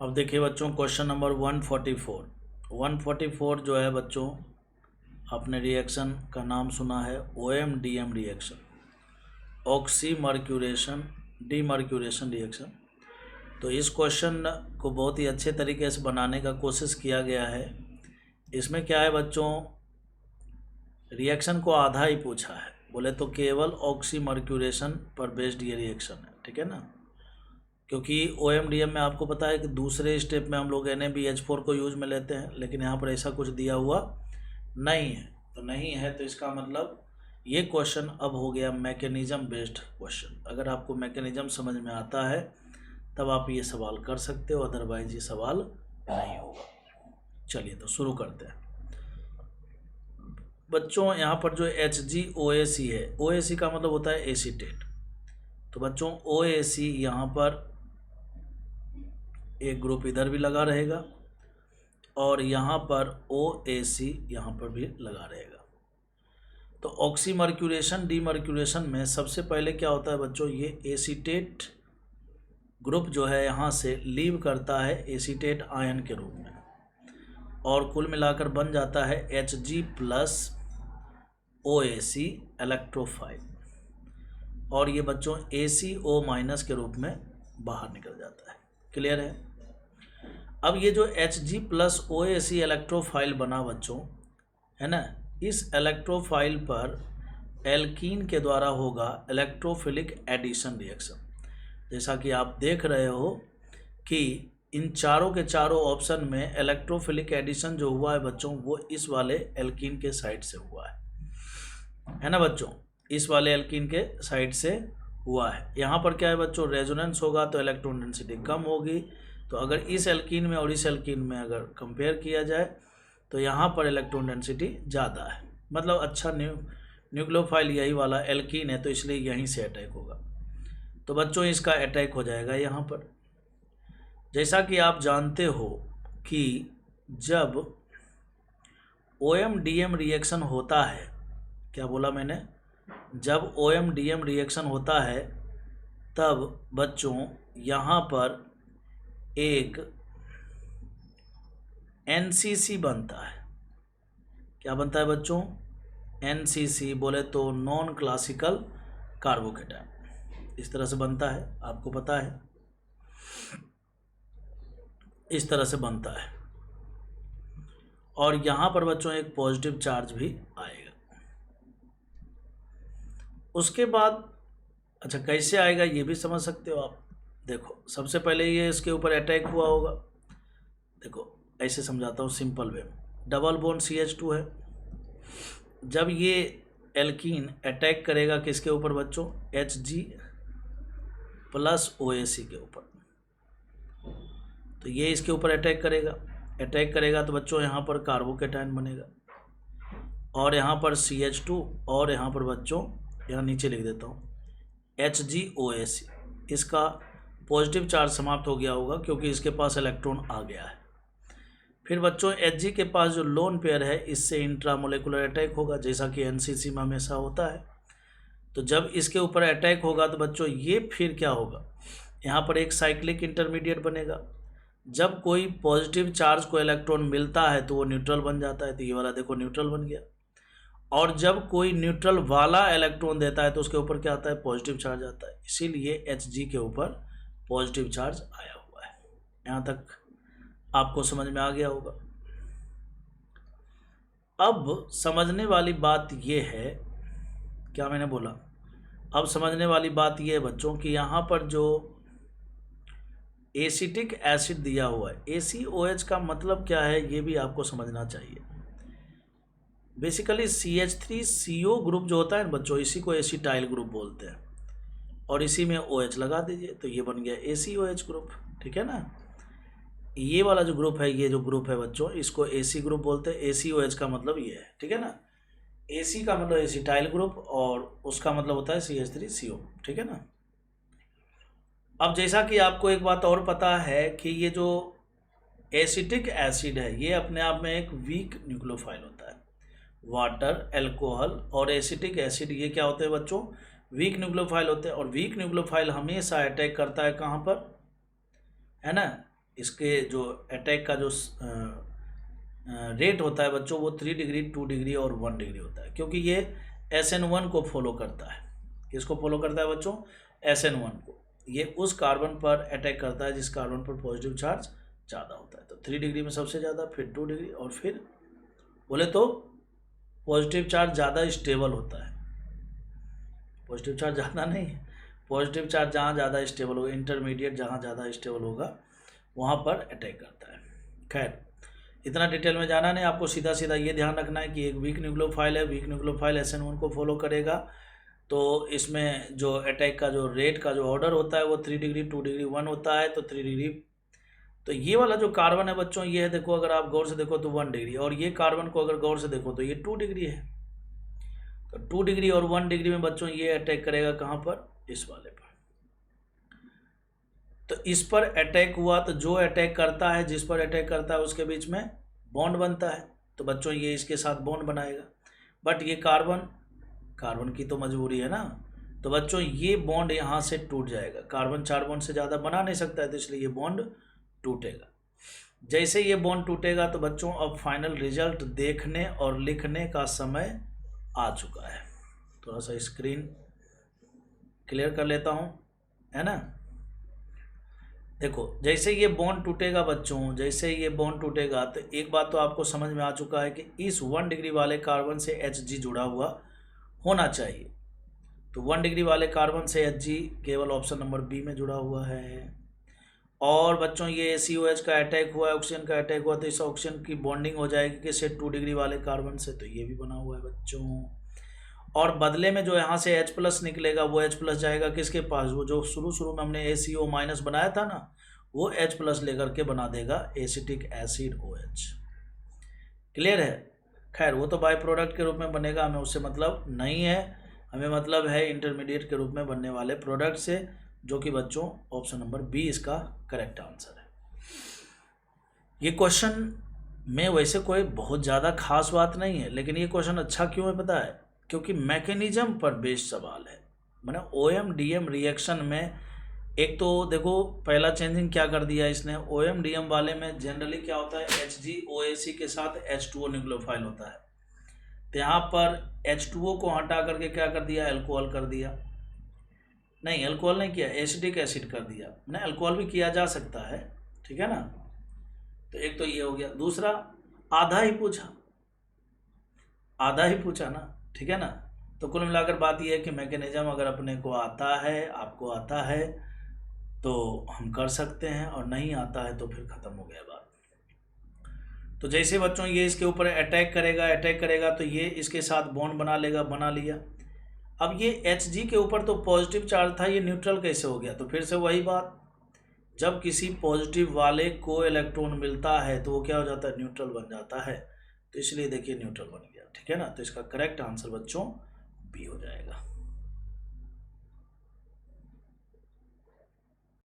अब देखिए बच्चों, क्वेश्चन नंबर 144। 144 जो है बच्चों, आपने रिएक्शन का नाम सुना है OM-DM reaction, oxymercuration demercuration reaction. तो इस क्वेश्चन को बहुत ही अच्छे तरीके से बनाने का कोशिश किया गया है। इसमें क्या है बच्चों, रिएक्शन को आधा ही पूछा है, बोले तो केवल ऑक्सीमर्क्यूरेशन पर बेस्ड ये रिएक्शन है, ठीक है ना। क्योंकि OM-DM में आपको पता है कि दूसरे स्टेप में हम लोग NaBH4 को यूज में लेते हैं, लेकिन यहाँ पर ऐसा कुछ दिया हुआ नहीं है। तो नहीं है तो इसका मतलब ये क्वेश्चन अब हो गया मैकेनिज्म बेस्ड क्वेश्चन। अगर आपको मैकेनिज्म समझ में आता है तब आप ये सवाल कर सकते हो, अदरवाइज ये सवाल नहीं होगा। चलिए तो शुरू करते हैं बच्चों। यहाँ पर जो HgOAc है, OAc का मतलब होता है एसीटेट। तो बच्चों OAc यहाँ पर एक ग्रुप इधर भी लगा रहेगा और यहाँ पर OAc यहाँ पर भी लगा रहेगा। तो ऑक्सीमर्क्यूरेशन डीमर्क्यूरेशन में सबसे पहले क्या होता है बच्चों, ये एसीटेट ग्रुप जो है यहाँ से लीव करता है एसीटेट आयन के रूप में, और कुल मिलाकर बन जाता है Hg+OAc इलेक्ट्रोफाइल, और ये बच्चों ACO- के रूप में बाहर निकल जाता है। क्लियर है। अब ये जो Hg+OAc इलेक्ट्रोफाइल बना बच्चों, है ना, इस इलेक्ट्रोफाइल पर एल्कीन के द्वारा होगा इलेक्ट्रोफिलिक एडिशन रिएक्शन। जैसा कि आप देख रहे हो कि इन चारों के चारों ऑप्शन में इलेक्ट्रोफिलिक एडिशन जो हुआ है बच्चों, वो इस वाले एल्कीन के साइड से हुआ है ना बच्चों, इस वाले एल्कीन के साइड से हुआ है। यहाँ पर क्या है बच्चों, रेजोनेंस होगा तो इलेक्ट्रॉन डेंसिटी कम होगी। तो अगर इस एल्कीन में और इस एल्कीन में अगर कंपेयर किया जाए तो यहाँ पर इलेक्ट्रॉन डेंसिटी ज़्यादा है, मतलब अच्छा न्यूक्लियोफाइल यही वाला एल्कीन है, तो इसलिए यहीं से अटैक होगा। तो बच्चों इसका अटैक हो जाएगा यहाँ पर। जैसा कि आप जानते हो कि जब OM-DM रिएक्शन होता है, क्या बोला मैंने, जब OM-DM रिएक्शन होता है तब बच्चों यहाँ पर एक NCC बनता है। क्या बनता है बच्चों, NCC बोले तो नॉन क्लासिकल कार्बोकेटायन, इस तरह से बनता है, आपको पता है इस तरह से बनता है। और यहाँ पर बच्चों एक पॉजिटिव चार्ज भी आएगा। उसके बाद अच्छा कैसे आएगा ये भी समझ सकते हो आप। देखो सबसे पहले ये इसके ऊपर अटैक हुआ होगा, देखो ऐसे समझाता हूँ सिंपल वे में। डबल बॉन्ड CH2 है, जब ये एल्कीन अटैक करेगा किसके ऊपर बच्चों, Hg+OAc के ऊपर, तो ये इसके ऊपर अटैक करेगा तो बच्चों यहाँ पर कार्बोकेटायन बनेगा, और यहाँ पर CH2, और यहाँ पर बच्चों यहाँ नीचे लिख देता हूँ HgOAc, इसका पॉजिटिव चार्ज समाप्त हो गया होगा क्योंकि इसके पास इलेक्ट्रॉन आ गया है। फिर बच्चों Hg के पास जो लोन पेयर है इससे इंट्रामोलेकुलर अटैक होगा, जैसा कि NCC में हमेशा होता है। तो जब इसके ऊपर अटैक होगा तो बच्चों ये फिर क्या होगा, यहाँ पर एक साइक्लिक इंटरमीडिएट बनेगा। जब कोई पॉजिटिव चार्ज को इलेक्ट्रॉन मिलता है तो वो न्यूट्रल बन जाता है, तो ये वाला देखो न्यूट्रल बन गया। और जब कोई न्यूट्रल वाला इलेक्ट्रॉन देता है तो उसके ऊपर क्या आता है, पॉजिटिव चार्ज आता है, इसीलिए Hg के ऊपर पॉजिटिव चार्ज आया हुआ है। यहाँ तक आपको समझ में आ गया होगा। अब समझने वाली बात ये है, क्या मैंने बोला, अब समझने वाली बात ये है बच्चों कि यहाँ पर जो एसिटिक एसिड दिया हुआ है, ACOH का मतलब क्या है ये भी आपको समझना चाहिए। बेसिकली CH3CO ग्रुप जो होता है ना बच्चों, इसी को एसिटाइल ग्रुप बोलते हैं, और इसी में OH लगा दीजिए तो ये बन गया ACOH ग्रुप, ठीक है ना। ये वाला जो ग्रुप है, ये जो ग्रुप है बच्चों, इसको AC ग्रुप बोलते हैं। ACOH का मतलब ये है, ठीक है ना। AC का मतलब एसिटाइल ग्रुप और उसका मतलब होता है CH3CO, ठीक है ना। अब जैसा कि आपको एक बात और पता है कि ये जो एसिटिक एसिड है ये अपने आप में एक वीक न्यूक्लियोफाइल होता है। वाटर, अल्कोहल और एसिटिक एसिड ये क्या होते हैं बच्चों, वीक न्यूक्लियोफाइल होते हैं। और वीक न्यूक्लियोफाइल हमेशा अटैक करता है कहाँ पर, है ना, इसके जो अटैक का जो रेट होता है बच्चों वो 3 डिग्री, 2 डिग्री और 1 डिग्री होता है, क्योंकि ये SN1 को फॉलो करता है। किसको फॉलो करता है बच्चों? SN1 को। ये उस कार्बन पर अटैक करता है जिस कार्बन पर पॉजिटिव चार्ज ज़्यादा होता है। तो 3 डिग्री में सबसे ज़्यादा, फिर 2 डिग्री, और फिर बोले तो पॉजिटिव चार्ज ज़्यादा स्टेबल होता है। पॉजिटिव चार्ज ज़्यादा नहीं है, पॉजिटिव चार्ज जहाँ ज़्यादा स्टेबल होगा, इंटरमीडिएट जहाँ ज़्यादा स्टेबल होगा वहाँ पर अटैक करता है। खैर इतना डिटेल में जाना नहीं, आपको सीधा सीधा ये ध्यान रखना है कि एक वीक न्यूक्लियोफाइल है, वीक न्यूक्लियोफाइल SN1 को फॉलो करेगा। तो इसमें जो अटैक का जो रेट का जो ऑर्डर होता है वो 3 डिग्री, 2 डिग्री, 1 होता है। तो 3 डिग्री, तो ये वाला जो कार्बन है बच्चों ये है, देखो अगर आप गौर से देखो तो 1 डिग्री, और ये कार्बन को अगर गौर से देखो तो ये 2 डिग्री है। तो 2 डिग्री और 1 डिग्री में बच्चों ये अटैक करेगा कहाँ पर? इस वाले पर। तो इस पर अटैक हुआ तो जो अटैक करता है, जिस पर अटैक करता है उसके बीच में बॉन्ड बनता है। तो बच्चों ये इसके साथ बॉन्ड बनाएगा, बट ये कार्बन की तो मजबूरी है ना, तो बच्चों ये बॉन्ड यहाँ से टूट जाएगा। कार्बन 4 बॉन्ड से ज़्यादा बना नहीं सकता है, तो इसलिए ये बॉन्ड टूटेगा। जैसे ये बॉन्ड टूटेगा तो बच्चों अब फाइनल रिजल्ट देखने और लिखने का समय आ चुका है। थोड़ा सा स्क्रीन क्लियर कर लेता हूँ, है ना। देखो जैसे ये बॉन्ड टूटेगा बच्चों, जैसे ये बॉन्ड टूटेगा तो एक बात तो आपको समझ में आ चुका है कि इस 1 डिग्री वाले कार्बन से Hg जुड़ा हुआ होना चाहिए। तो 1 डिग्री वाले कार्बन से Hg केवल ऑप्शन नंबर बी में जुड़ा हुआ है। और बच्चों ये COH का अटैक हुआ है, ऑक्सीजन का अटैक हुआ, तो इस ऑक्सीजन की बॉन्डिंग हो जाएगी किससे? 2 डिग्री वाले कार्बन से। तो ये भी बना हुआ है बच्चों। और बदले में जो यहाँ से H+ निकलेगा वो H+ जाएगा किसके पास? वो जो शुरू में हमने ACO- बनाया था ना, वो H+ लेकर के बना देगा एसिटिक एसिड OH। क्लियर है? खैर वो तो बाय प्रोडक्ट के रूप में बनेगा, हमें उससे मतलब नहीं है, हमें मतलब है इंटरमीडिएट के रूप में बनने वाले प्रोडक्ट से, जो कि बच्चों ऑप्शन नंबर बी इसका करेक्ट आंसर है। ये क्वेश्चन में वैसे कोई बहुत ज़्यादा खास बात नहीं है, लेकिन ये क्वेश्चन अच्छा क्यों है पता है? क्योंकि मैकेनिज्म पर बेस्ड सवाल है। मैंने OM-DM रिएक्शन में एक तो देखो पहला चेंजिंग क्या कर दिया इसने, OM-DM वाले में जनरली क्या होता है, HgOAC के साथ H2O न्यूक्लियोफाइल होता है। तो यहाँ पर H2O को हटा करके क्या कर दिया? अल्कोहल कर दिया। नहीं, अल्कोहल नहीं किया, एसिटिक एसिड कर दिया। मैंने अल्कोहल भी किया जा सकता है, ठीक है ना। तो एक तो ये हो गया। दूसरा आधा ही पूछा ना, ठीक है ना। तो कुल मिलाकर बात यह है कि मैकेनिज्म अगर अपने को आता है, आपको आता है तो हम कर सकते हैं, और नहीं आता है तो फिर ख़त्म हो गया बात। तो जैसे बच्चों ये इसके ऊपर अटैक करेगा तो ये इसके साथ बॉन्ड बना लिया। अब ये Hg के ऊपर तो पॉजिटिव चार्ज था, ये न्यूट्रल कैसे हो गया? तो फिर से वही बात, जब किसी पॉजिटिव वाले को इलेक्ट्रॉन मिलता है तो वो क्या हो जाता है? न्यूट्रल बन जाता है। तो इसलिए देखिए न्यूट्रल बन गया, ठीक है ना। तो इसका करेक्ट आंसर बच्चों बी हो जाएगा।